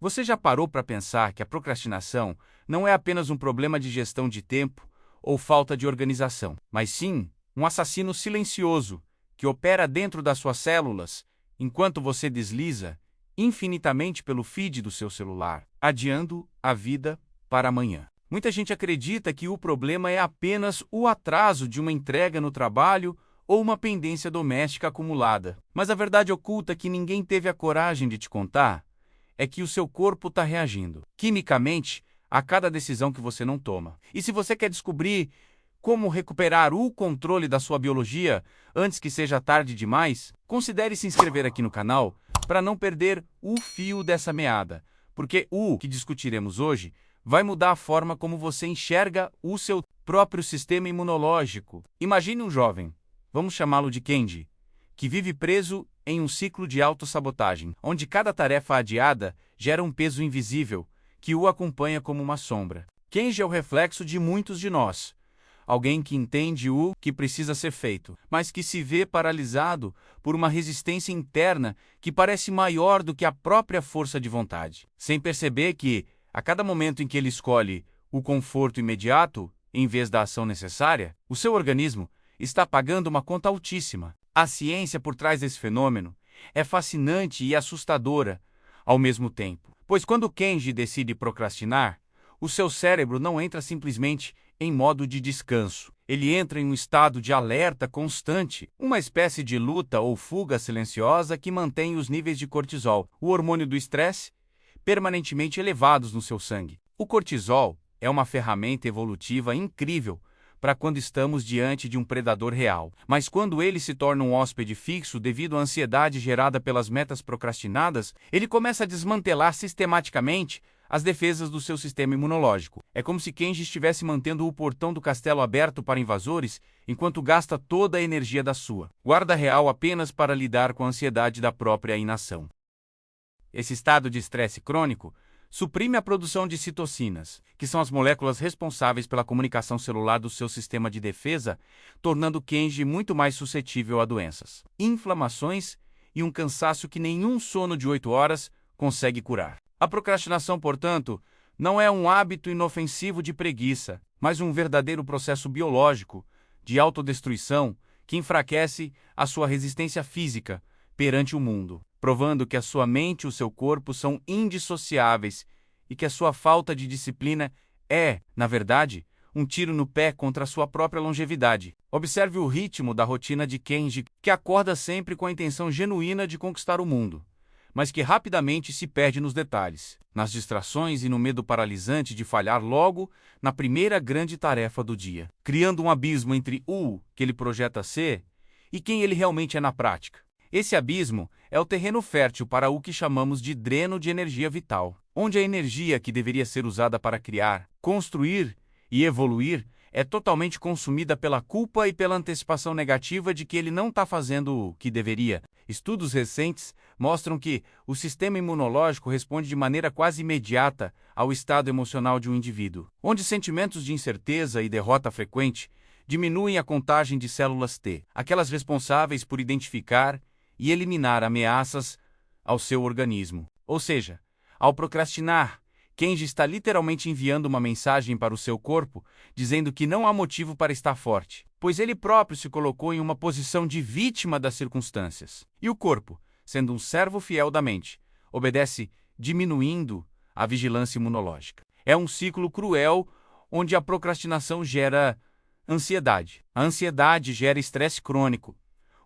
Você já parou para pensar que a procrastinação não é apenas um problema de gestão de tempo ou falta de organização, mas sim um assassino silencioso que opera dentro das suas células enquanto você desliza infinitamente pelo feed do seu celular, adiando a vida para amanhã? Muita gente acredita que o problema é apenas o atraso de uma entrega no trabalho ou uma pendência doméstica acumulada. Mas a verdade oculta que ninguém teve a coragem de te contar é que o seu corpo está reagindo quimicamente a cada decisão que você não toma. E se você quer descobrir como recuperar o controle da sua biologia antes que seja tarde demais, considere se inscrever aqui no canal para não perder o fio dessa meada, porque o que discutiremos hoje vai mudar a forma como você enxerga o seu próprio sistema imunológico. Imagine um jovem, vamos chamá-lo de Kenji, que vive preso em um ciclo de autossabotagem, onde cada tarefa adiada gera um peso invisível que o acompanha como uma sombra. Kenji é o reflexo de muitos de nós. Alguém que entende o que precisa ser feito, mas que se vê paralisado por uma resistência interna que parece maior do que a própria força de vontade, sem perceber que, a cada momento em que ele escolhe o conforto imediato, em vez da ação necessária, o seu organismo está pagando uma conta altíssima. A ciência por trás desse fenômeno é fascinante e assustadora ao mesmo tempo, pois quando Kenji decide procrastinar, o seu cérebro não entra simplesmente em modo de descanso. Ele entra em um estado de alerta constante, uma espécie de luta ou fuga silenciosa que mantém os níveis de cortisol, o hormônio do estresse, permanentemente elevados no seu sangue. O cortisol é uma ferramenta evolutiva incrível para quando estamos diante de um predador real. Mas quando ele se torna um hóspede fixo devido à ansiedade gerada pelas metas procrastinadas, ele começa a desmantelar sistematicamente as defesas do seu sistema imunológico. É como se Kenji estivesse mantendo o portão do castelo aberto para invasores, enquanto gasta toda a energia da sua guarda real apenas para lidar com a ansiedade da própria inação. Esse estado de estresse crônico suprime a produção de citocinas, que são as moléculas responsáveis pela comunicação celular do seu sistema de defesa, tornando Kenji muito mais suscetível a doenças, inflamações e um cansaço que nenhum sono de 8 horas consegue curar. A procrastinação, portanto, não é um hábito inofensivo de preguiça, mas um verdadeiro processo biológico de autodestruição que enfraquece a sua resistência física perante o mundo, provando que a sua mente e o seu corpo são indissociáveis e que a sua falta de disciplina é, na verdade, um tiro no pé contra a sua própria longevidade. Observe o ritmo da rotina de Kenji, que acorda sempre com a intenção genuína de conquistar o mundo, mas que rapidamente se perde nos detalhes, nas distrações e no medo paralisante de falhar logo na primeira grande tarefa do dia, criando um abismo entre o que ele projeta ser e quem ele realmente é na prática. Esse abismo é o terreno fértil para o que chamamos de dreno de energia vital, onde a energia que deveria ser usada para criar, construir e evoluir é totalmente consumida pela culpa e pela antecipação negativa de que ele não está fazendo o que deveria. Estudos recentes mostram que o sistema imunológico responde de maneira quase imediata ao estado emocional de um indivíduo, onde sentimentos de incerteza e derrota frequente diminuem a contagem de células T, aquelas responsáveis por identificar e eliminar ameaças ao seu organismo. Ou seja, ao procrastinar, Kenji está literalmente enviando uma mensagem para o seu corpo, dizendo que não há motivo para estar forte, pois ele próprio se colocou em uma posição de vítima das circunstâncias. E o corpo, sendo um servo fiel da mente, obedece diminuindo a vigilância imunológica. É um ciclo cruel onde a procrastinação gera ansiedade. A ansiedade gera estresse crônico.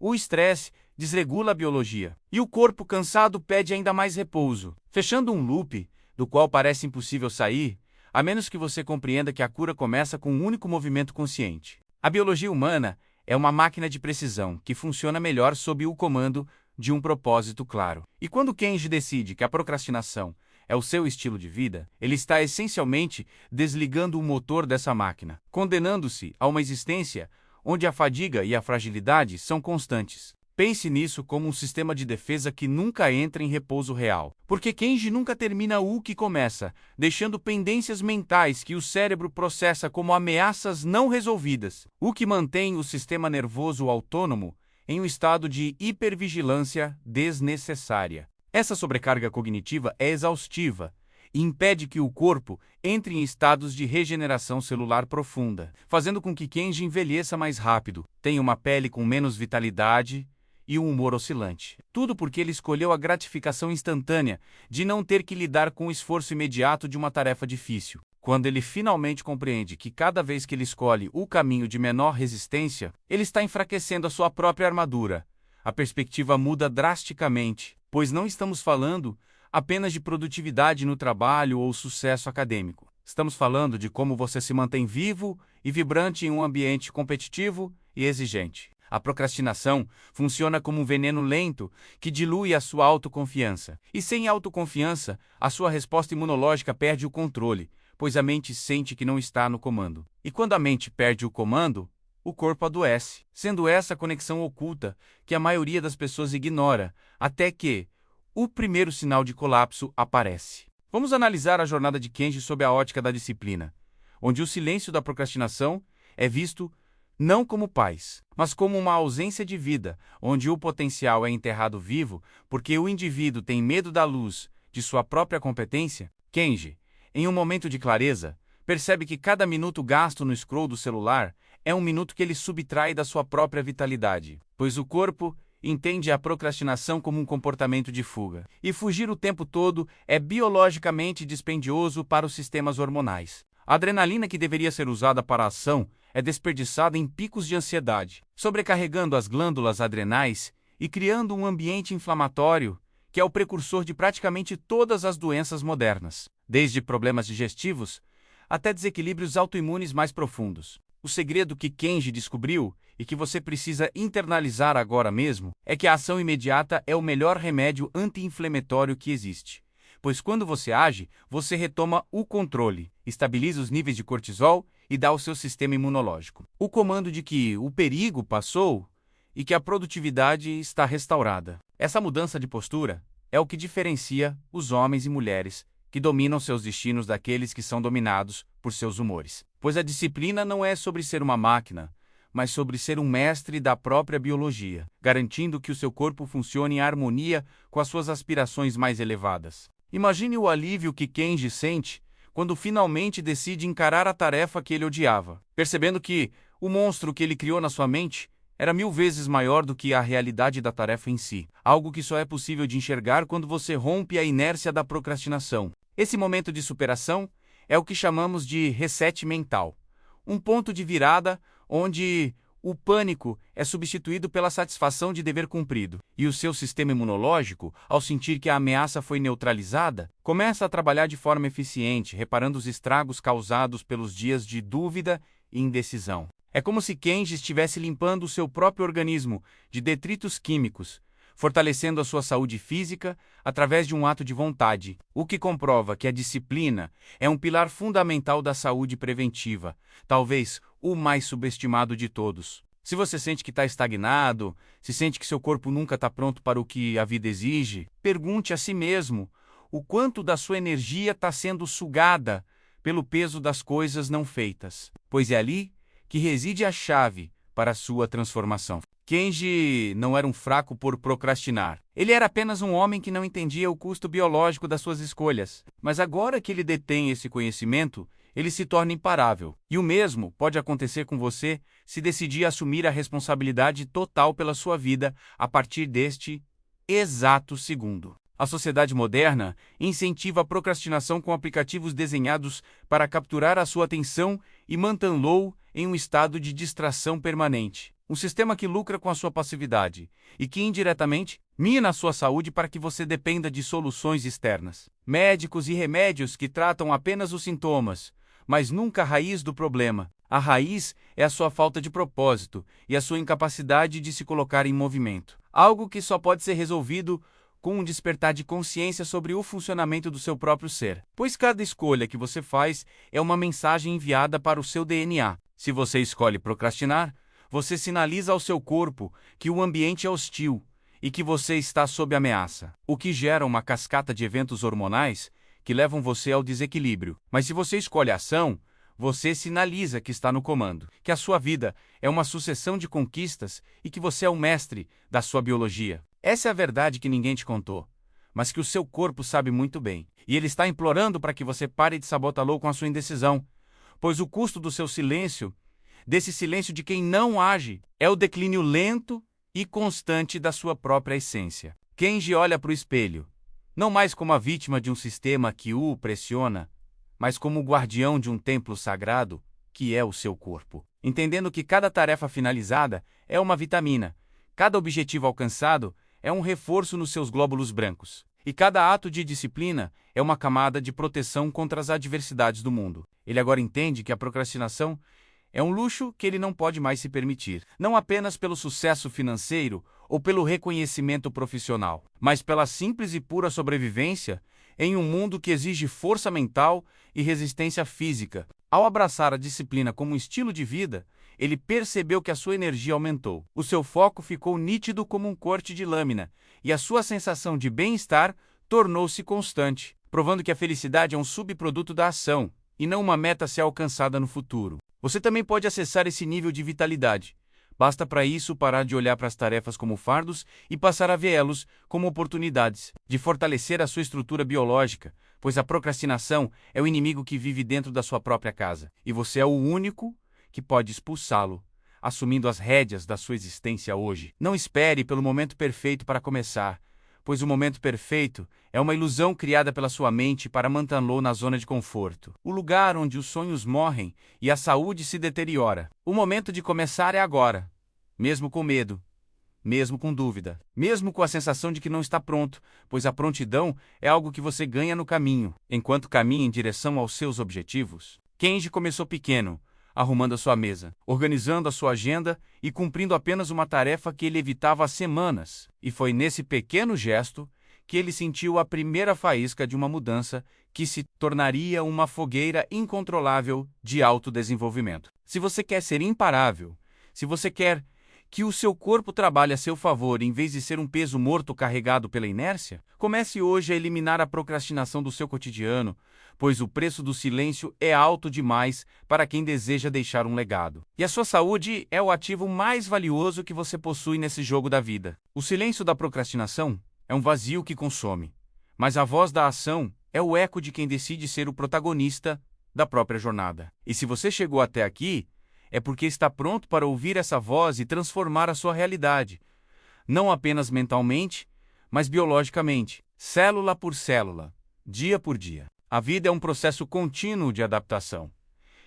O estresse desregula a biologia, e o corpo cansado pede ainda mais repouso, fechando um loop do qual parece impossível sair, a menos que você compreenda que a cura começa com um único movimento consciente. A biologia humana é uma máquina de precisão que funciona melhor sob o comando de um propósito claro. E quando Kenji decide que a procrastinação é o seu estilo de vida, ele está essencialmente desligando o motor dessa máquina, condenando-se a uma existência onde a fadiga e a fragilidade são constantes. Pense nisso como um sistema de defesa que nunca entra em repouso real, porque Kenji nunca termina o que começa, deixando pendências mentais que o cérebro processa como ameaças não resolvidas, o que mantém o sistema nervoso autônomo em um estado de hipervigilância desnecessária. Essa sobrecarga cognitiva é exaustiva e impede que o corpo entre em estados de regeneração celular profunda, fazendo com que Kenji envelheça mais rápido, tenha uma pele com menos vitalidade e um humor oscilante. Tudo porque ele escolheu a gratificação instantânea de não ter que lidar com o esforço imediato de uma tarefa difícil. Quando ele finalmente compreende que cada vez que ele escolhe o caminho de menor resistência, ele está enfraquecendo a sua própria armadura. A perspectiva muda drasticamente, pois não estamos falando apenas de produtividade no trabalho ou sucesso acadêmico. Estamos falando de como você se mantém vivo e vibrante em um ambiente competitivo e exigente. A procrastinação funciona como um veneno lento que dilui a sua autoconfiança. E sem autoconfiança, a sua resposta imunológica perde o controle, pois a mente sente que não está no comando. E quando a mente perde o comando, o corpo adoece, sendo essa a conexão oculta que a maioria das pessoas ignora, até que o primeiro sinal de colapso aparece. Vamos analisar a jornada de Kenji sob a ótica da disciplina, onde o silêncio da procrastinação é visto não como paz, mas como uma ausência de vida, onde o potencial é enterrado vivo porque o indivíduo tem medo da luz de sua própria competência. Kenji, em um momento de clareza, percebe que cada minuto gasto no scroll do celular é um minuto que ele subtrai da sua própria vitalidade, pois o corpo entende a procrastinação como um comportamento de fuga. E fugir o tempo todo é biologicamente dispendioso para os sistemas hormonais. A adrenalina que deveria ser usada para a ação é desperdiçada em picos de ansiedade, sobrecarregando as glândulas adrenais e criando um ambiente inflamatório que é o precursor de praticamente todas as doenças modernas, desde problemas digestivos até desequilíbrios autoimunes mais profundos. O segredo que Kenji descobriu e que você precisa internalizar agora mesmo é que a ação imediata é o melhor remédio anti-inflamatório que existe. Pois quando você age, você retoma o controle, estabiliza os níveis de cortisol e dá ao seu sistema imunológico o comando de que o perigo passou e que a produtividade está restaurada. Essa mudança de postura é o que diferencia os homens e mulheres que dominam seus destinos daqueles que são dominados por seus humores. Pois a disciplina não é sobre ser uma máquina, mas sobre ser um mestre da própria biologia, garantindo que o seu corpo funcione em harmonia com as suas aspirações mais elevadas. Imagine o alívio que Kenji sente quando finalmente decide encarar a tarefa que ele odiava, percebendo que o monstro que ele criou na sua mente era 1000 vezes maior do que a realidade da tarefa em si, algo que só é possível de enxergar quando você rompe a inércia da procrastinação. Esse momento de superação é o que chamamos de reset mental, um ponto de virada onde o pânico é substituído pela satisfação de dever cumprido, e o seu sistema imunológico, ao sentir que a ameaça foi neutralizada, começa a trabalhar de forma eficiente, reparando os estragos causados pelos dias de dúvida e indecisão. É como se Kenji estivesse limpando o seu próprio organismo de detritos químicos, fortalecendo a sua saúde física através de um ato de vontade, o que comprova que a disciplina é um pilar fundamental da saúde preventiva, talvez o mais subestimado de todos. Se você sente que está estagnado, se sente que seu corpo nunca está pronto para o que a vida exige, pergunte a si mesmo o quanto da sua energia está sendo sugada pelo peso das coisas não feitas, pois é ali que reside a chave para a sua transformação. Kenji não era um fraco por procrastinar. Ele era apenas um homem que não entendia o custo biológico das suas escolhas. Mas agora que ele detém esse conhecimento, ele se torna imparável. E o mesmo pode acontecer com você se decidir assumir a responsabilidade total pela sua vida a partir deste exato segundo. A sociedade moderna incentiva a procrastinação com aplicativos desenhados para capturar a sua atenção e mantê-lo em um estado de distração permanente. Um sistema que lucra com a sua passividade e que, indiretamente, mina a sua saúde para que você dependa de soluções externas. Médicos e remédios que tratam apenas os sintomas, mas nunca a raiz do problema. A raiz é a sua falta de propósito e a sua incapacidade de se colocar em movimento. Algo que só pode ser resolvido com um despertar de consciência sobre o funcionamento do seu próprio ser. Pois cada escolha que você faz é uma mensagem enviada para o seu DNA. Se você escolhe procrastinar, você sinaliza ao seu corpo que o ambiente é hostil e que você está sob ameaça, o que gera uma cascata de eventos hormonais que levam você ao desequilíbrio. Mas se você escolhe a ação, você sinaliza que está no comando, que a sua vida é uma sucessão de conquistas e que você é o mestre da sua biologia. Essa é a verdade que ninguém te contou, mas que o seu corpo sabe muito bem. E ele está implorando para que você pare de sabotá-lo com a sua indecisão, pois o custo do seu silêncio, desse silêncio de quem não age, é o declínio lento e constante da sua própria essência. Kenji olha para o espelho, não mais como a vítima de um sistema que o pressiona, mas como o guardião de um templo sagrado, que é o seu corpo. Entendendo que cada tarefa finalizada é uma vitamina, cada objetivo alcançado é um reforço nos seus glóbulos brancos, e cada ato de disciplina é uma camada de proteção contra as adversidades do mundo. Ele agora entende que a procrastinação é um luxo que ele não pode mais se permitir, não apenas pelo sucesso financeiro ou pelo reconhecimento profissional, mas pela simples e pura sobrevivência em um mundo que exige força mental e resistência física. Ao abraçar a disciplina como um estilo de vida, ele percebeu que a sua energia aumentou. O seu foco ficou nítido como um corte de lâmina, e a sua sensação de bem-estar tornou-se constante, provando que a felicidade é um subproduto da ação, e não uma meta a ser alcançada no futuro. Você também pode acessar esse nível de vitalidade. Basta para isso parar de olhar para as tarefas como fardos e passar a vê-los como oportunidades de fortalecer a sua estrutura biológica, pois a procrastinação é o inimigo que vive dentro da sua própria casa, e você é o único que pode expulsá-lo, assumindo as rédeas da sua existência hoje. Não espere pelo momento perfeito para começar, pois o momento perfeito é uma ilusão criada pela sua mente para mantê-lo na zona de conforto, o lugar onde os sonhos morrem e a saúde se deteriora. O momento de começar é agora, mesmo com medo, mesmo com dúvida, mesmo com a sensação de que não está pronto, pois a prontidão é algo que você ganha no caminho, enquanto caminha em direção aos seus objetivos. Kenji começou pequeno, arrumando a sua mesa, organizando a sua agenda e cumprindo apenas uma tarefa que ele evitava há semanas. E foi nesse pequeno gesto que ele sentiu a primeira faísca de uma mudança que se tornaria uma fogueira incontrolável de autodesenvolvimento. Se você quer ser imparável, se você quer que o seu corpo trabalhe a seu favor em vez de ser um peso morto carregado pela inércia, comece hoje a eliminar a procrastinação do seu cotidiano, pois o preço do silêncio é alto demais para quem deseja deixar um legado. E a sua saúde é o ativo mais valioso que você possui nesse jogo da vida. O silêncio da procrastinação é um vazio que consome, mas a voz da ação é o eco de quem decide ser o protagonista da própria jornada. E se você chegou até aqui, é porque está pronto para ouvir essa voz e transformar a sua realidade, não apenas mentalmente, mas biologicamente, célula por célula, dia por dia. A vida é um processo contínuo de adaptação,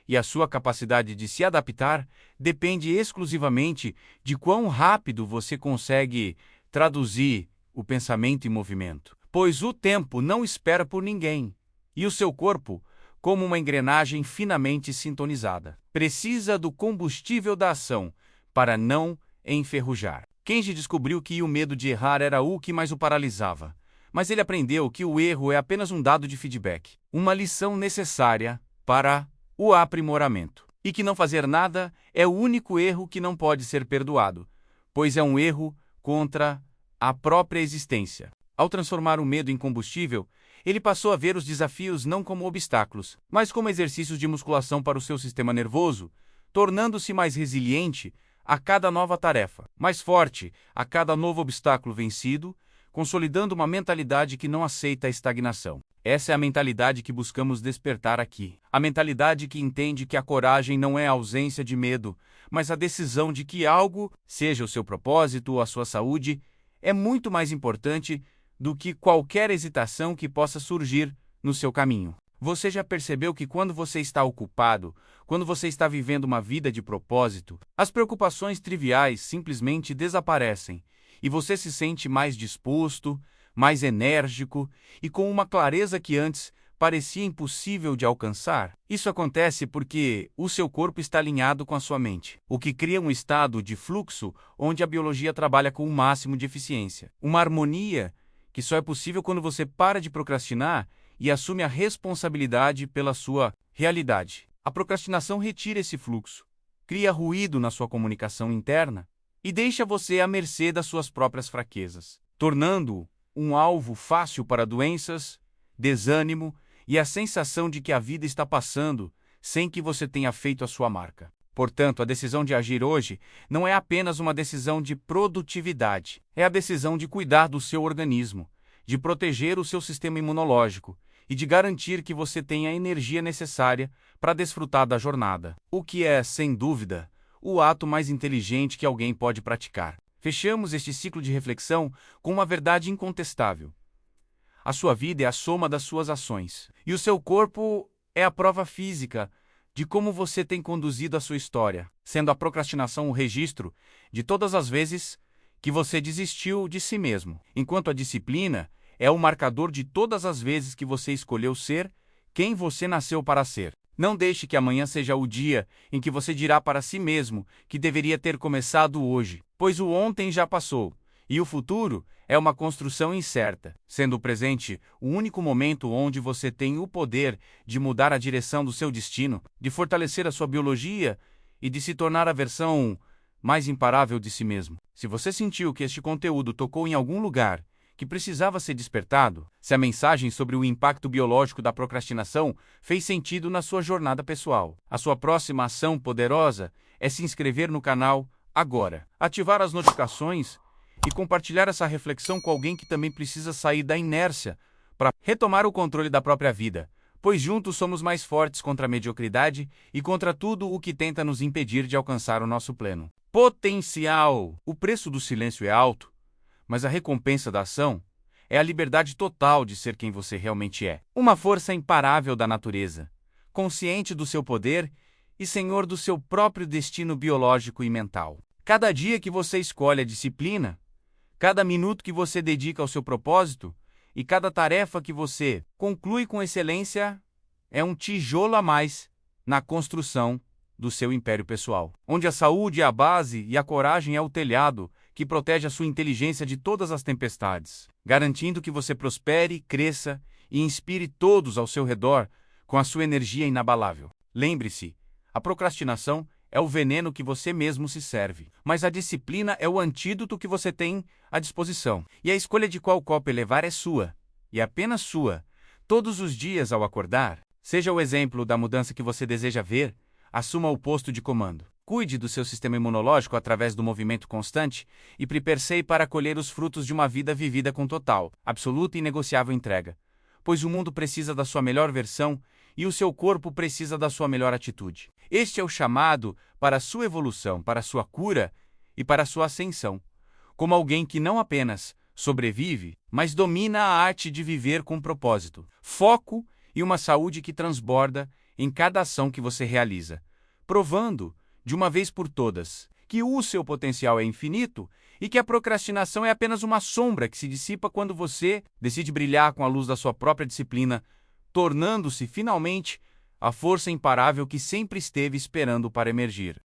e a sua capacidade de se adaptar depende exclusivamente de quão rápido você consegue traduzir o pensamento em movimento, pois o tempo não espera por ninguém, e o seu corpo, como uma engrenagem finamente sintonizada, precisa do combustível da ação para não enferrujar. Kenji descobriu que o medo de errar era o que mais o paralisava, mas ele aprendeu que o erro é apenas um dado de feedback, uma lição necessária para o aprimoramento, e que não fazer nada é o único erro que não pode ser perdoado, pois é um erro contra a própria existência. Ao transformar o medo em combustível, ele passou a ver os desafios não como obstáculos, mas como exercícios de musculação para o seu sistema nervoso, tornando-se mais resiliente a cada nova tarefa, mais forte a cada novo obstáculo vencido, consolidando uma mentalidade que não aceita a estagnação. Essa é a mentalidade que buscamos despertar aqui. A mentalidade que entende que a coragem não é a ausência de medo, mas a decisão de que algo, seja o seu propósito ou a sua saúde, é muito mais importante do que qualquer hesitação que possa surgir no seu caminho. Você já percebeu que quando você está ocupado, quando você está vivendo uma vida de propósito, as preocupações triviais simplesmente desaparecem e você se sente mais disposto, mais enérgico e com uma clareza que antes parecia impossível de alcançar? Isso acontece porque o seu corpo está alinhado com a sua mente, o que cria um estado de fluxo onde a biologia trabalha com o máximo de eficiência. Uma harmonia que só é possível quando você para de procrastinar e assume a responsabilidade pela sua realidade. A procrastinação retira esse fluxo, cria ruído na sua comunicação interna e deixa você à mercê das suas próprias fraquezas, tornando-o um alvo fácil para doenças, desânimo e a sensação de que a vida está passando sem que você tenha feito a sua marca. Portanto, a decisão de agir hoje não é apenas uma decisão de produtividade, é a decisão de cuidar do seu organismo, de proteger o seu sistema imunológico e de garantir que você tenha a energia necessária para desfrutar da jornada. O que é, sem dúvida, o ato mais inteligente que alguém pode praticar. Fechamos este ciclo de reflexão com uma verdade incontestável. A sua vida é a soma das suas ações, e o seu corpo é a prova física de como você tem conduzido a sua história, sendo a procrastinação o registro de todas as vezes que você desistiu de si mesmo, enquanto a disciplina é o marcador de todas as vezes que você escolheu ser quem você nasceu para ser. Não deixe que amanhã seja o dia em que você dirá para si mesmo que deveria ter começado hoje, pois o ontem já passou, e o futuro é uma construção incerta, sendo o presente o único momento onde você tem o poder de mudar a direção do seu destino, de fortalecer a sua biologia e de se tornar a versão mais imparável de si mesmo. Se você sentiu que este conteúdo tocou em algum lugar que precisava ser despertado, se a mensagem sobre o impacto biológico da procrastinação fez sentido na sua jornada pessoal, a sua próxima ação poderosa é se inscrever no canal agora, ativar as notificações e compartilhar essa reflexão com alguém que também precisa sair da inércia para retomar o controle da própria vida, pois juntos somos mais fortes contra a mediocridade e contra tudo o que tenta nos impedir de alcançar o nosso pleno potencial. O preço do silêncio é alto, mas a recompensa da ação é a liberdade total de ser quem você realmente é. Uma força imparável da natureza, consciente do seu poder e senhor do seu próprio destino biológico e mental. Cada dia que você escolhe a disciplina, cada minuto que você dedica ao seu propósito e cada tarefa que você conclui com excelência é um tijolo a mais na construção do seu império pessoal, onde a saúde é a base e a coragem é o telhado que protege a sua inteligência de todas as tempestades, garantindo que você prospere, cresça e inspire todos ao seu redor com a sua energia inabalável. Lembre-se, a procrastinação é o veneno que você mesmo se serve, mas a disciplina é o antídoto que você tem à disposição. E a escolha de qual copo elevar é sua, e apenas sua, todos os dias ao acordar. Seja o exemplo da mudança que você deseja ver, assuma o posto de comando. Cuide do seu sistema imunológico através do movimento constante e prepare-se para colher os frutos de uma vida vivida com total, absoluta e inegociável entrega. Pois o mundo precisa da sua melhor versão e o seu corpo precisa da sua melhor atitude. Este é o chamado para a sua evolução, para a sua cura e para a sua ascensão. Como alguém que não apenas sobrevive, mas domina a arte de viver com propósito, foco e uma saúde que transborda em cada ação que você realiza, provando de uma vez por todas, que o seu potencial é infinito e que a procrastinação é apenas uma sombra que se dissipa quando você decide brilhar com a luz da sua própria disciplina, tornando-se finalmente a força imparável que sempre esteve esperando para emergir.